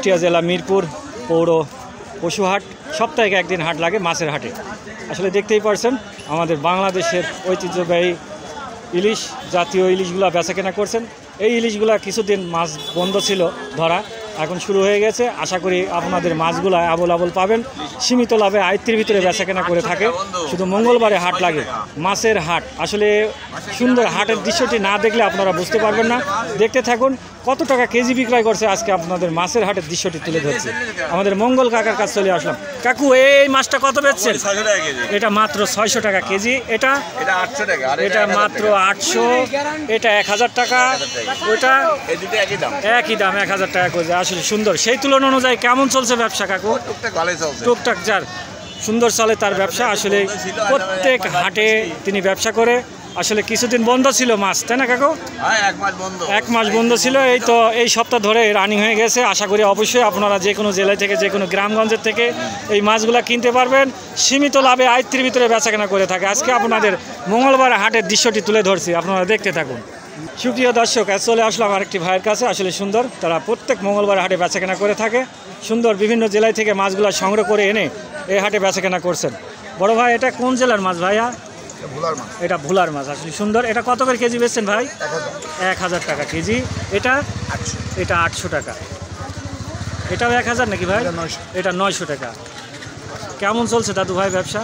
কুষ্টিয়া জেলা মিরপুর পৌর পশুহাট, সপ্তাহে একদিন হাট লাগে মাছের হাটে। আসলে দেখতেই পারছেন আমাদের বাংলাদেশের ঐতিহ্যবাহী ইলিশ, জাতীয় ইলিশগুলো বেচাকেনা করছেন। এই ইলিশগুলা কিছুদিন মাছ বন্ধ ছিল ধরা, এখন শুরু হয়ে গেছে। আশা করি আপনাদের মাছগুলো অ্যাভেলেবল পাবেন। সীমিত লাভে আয়ত্তের ভিতরে বেচাকেনা করে থাকে। শুধু মঙ্গলবারে হাট লাগে, মাছের হাট। আসলে সুন্দর হাটের দৃশ্যটি না দেখলে আপনারা বুঝতে পারবেন না। দেখতে থাকুন কত টাকা কেজি বিক্রয় করছে। আজকে আপনাদের মাছের হাটের দৃশ্যটি তুলে ধরছি। আমাদের মঙ্গল কাকার কাছে চলে আসলাম। কাকু, এই মাছটা কত বেচছেন? এটা মাত্র 600 টাকা কেজি। এটা 800 টাকা। এটা মাত্র 800। এটা 1000 টাকা। ওটা একই দাম 1000 টাকা কেজি। আসলে সুন্দর। সেই তুলনা অনুযায়ী কেমন চলছে ব্যবসা কাকু? টুকটাক যার সুন্দর চলে তার ব্যবসা। আসলে প্রত্যেক হাটে তিনি ব্যবসা করে। আসলে কিছুদিন বন্ধ ছিল মাছ, তাই না কাকু? এক মাস বন্ধ ছিল। এই সপ্তাহ ধরে রানিং হয়ে গেছে। আশা করি অবশ্যই আপনারা যে কোনো জেলায় থেকে, যে কোনো গ্রামগঞ্জের থেকে এই মাছগুলো কিনতে পারবেন। সীমিত লাভে আয়ত্তের ভিতরে বেচাকেনা করে থাকে। আজকে আপনাদের মঙ্গলবার হাটের দৃশ্যটি তুলে ধরছি, আপনারা দেখতে থাকুন। সুপ্রিয় দর্শক, চলে আসলাম আরেকটি ভাইয়ের কাছে। আসলে সুন্দর, তারা প্রত্যেক মঙ্গলবার হাটে বেচাকেনা করে থাকে। সুন্দর বিভিন্ন জেলায় থেকে মাছগুলো সংগ্রহ করে এনে এই হাটে বেচাকেনা করছেন। বড় ভাই, এটা কোন জেলার মাছ ভাইয়া? এটা ভোলার মাছ। আসলে সুন্দর। এটা কত করে কেজি বেচছেন ভাই? 1000 টাকা কেজি। এটা 800 টাকা। এটাও 1000 নাকি ভাই? এটা 900 টাকা। কেমন চলছে দাদু ভাই ব্যবসা?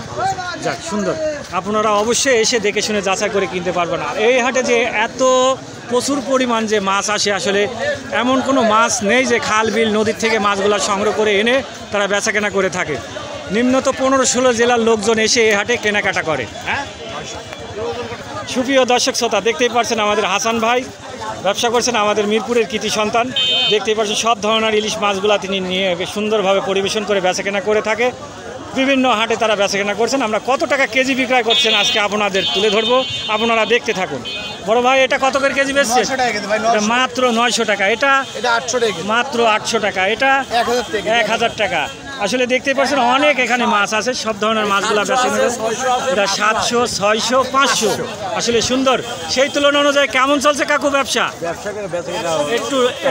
যাক, সুন্দর। আপনারা অবশ্যই এসে দেখে শুনে যাচাই করে কিনতে পারবেন। আর এই হাটে যে এত প্রচুর পরিমাণ যে মাছ আসে, আসলে এমন কোনো মাছ নেই যে খাল বিল নদীর থেকে মাছগুলো সংগ্রহ করে এনে তারা বেচাকেনা করে থাকে। নিম্নত 15-16 জেলার লোকজন এসে এই হাটে কেনাকাটা করে। সুপ্রিয় দর্শক শ্রোতা, দেখতেই পাচ্ছেন আমাদের হাসান ভাই ব্যবসা করছেন, আমাদের মিরপুরের কৃতি সন্তান। দেখতেই পাচ্ছেন সব ধরনের ইলিশ মাছগুলো তিনি নিয়ে সুন্দরভাবে পরিবেশন করে বেচাকেনা করে থাকে। বিভিন্ন হাটে তারা বেচাকেনা করছেন। আমরা কত টাকা কেজি বিক্রয় করছেন আজকে আপনাদের তুলে ধরবো, আপনারা দেখতে থাকুন। বড় ভাই, এটা কত করে কেজি বেচছে? মাত্র 900 টাকা। এটা মাত্র 800 টাকা। এটা 1000 টাকা। আসলে দেখতে পাচ্ছেন অনেক এখানে মাছ আছে, সব ধরনের মাছগুলো বেছে নেবে। এটা 700, 600, 500। আসলে সুন্দর। সেই তুলনা অনুযায়ী কেমন চলছে কাকু ব্যবসা?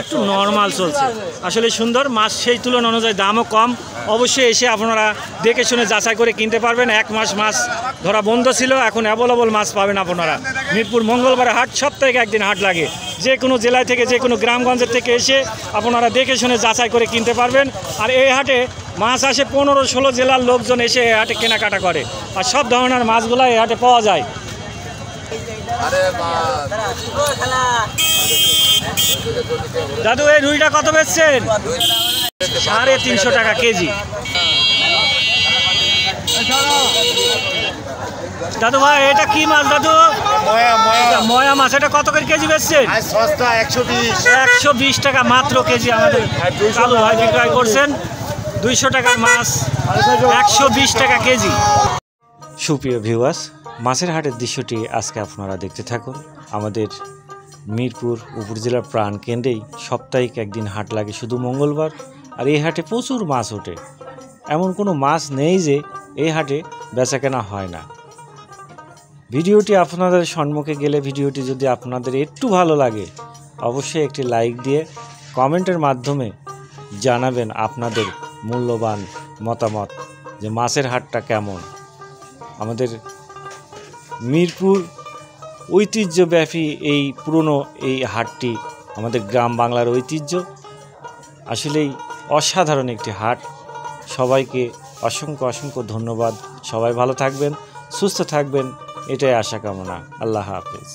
একটু নর্মাল চলছে। আসলে সুন্দর মাছ, সেই তুলনা অনুযায়ী দামও কম। অবশ্যই এসে আপনারা দেখে শুনে যাচাই করে কিনতে পারবেন। এক মাস মাছ ধরা বন্ধ ছিল, এখন অ্যাভেলেবল মাছ পাবেন আপনারা। মিরপুর মঙ্গলবার হাট, সপ্তাহে একদিন হাট লাগে। যে কোনো জেলায় থেকে, যে কোনো গ্রামগঞ্জের থেকে এসে আপনারা দেখে শুনে যাচাই করে কিনতে পারবেন। আর এই হাটে মাছ আসে 15-16 জেলার লোকজন এসে এই হাটে কেনাকাটা করে। আর সব ধরনের মাছগুলো এই হাটে পাওয়া যায়। দাদু, এই রুইটা কত বেচছেন? 350 টাকা কেজি। দাদু ভাই, এটা কি মাছ দাদু? ময়া মাছ। এটা কত করে কেজি বেচছেন? 120 টাকা মাত্র কেজি। আমাদের কালু ভাই বিক্রয় করছেন 200 টাকার মাছ 120 টাকা কেজি। সুপ্রিয় ভিউয়ার্স, মাছের হাটের দৃশ্যটি আজকে আপনারা দেখতে থাকুন। আমাদের মিরপুর উপজেলার প্রাণ কেন্দ্রেই সাপ্তাহিক একদিন হাট লাগে, শুধু মঙ্গলবার। আর এই হাটে প্রচুর মাছ ওঠে। এমন কোনো মাছ নেই যে এই হাটে বেচাকেনা হয় না। ভিডিওটি আপনাদের সম্মুখে গেলে, ভিডিওটি যদি আপনাদের একটু ভালো লাগে, অবশ্যই একটি লাইক দিয়ে কমেন্টের মাধ্যমে জানাবেন আপনাদের মূল্যবান মতামত যে মাছের হাটটা কেমন। আমাদের মিরপুর ঐতিহ্যব্যাপী এই পুরনো এই হাটটি আমাদের গ্রাম বাংলার ঐতিহ্য। আসলেই অসাধারণ একটি হাট। সবাইকে অসংখ্য ধন্যবাদ। সবাই ভালো থাকবেন, সুস্থ থাকবেন, এটাই আশা কামনা। আল্লাহ হাফেজ।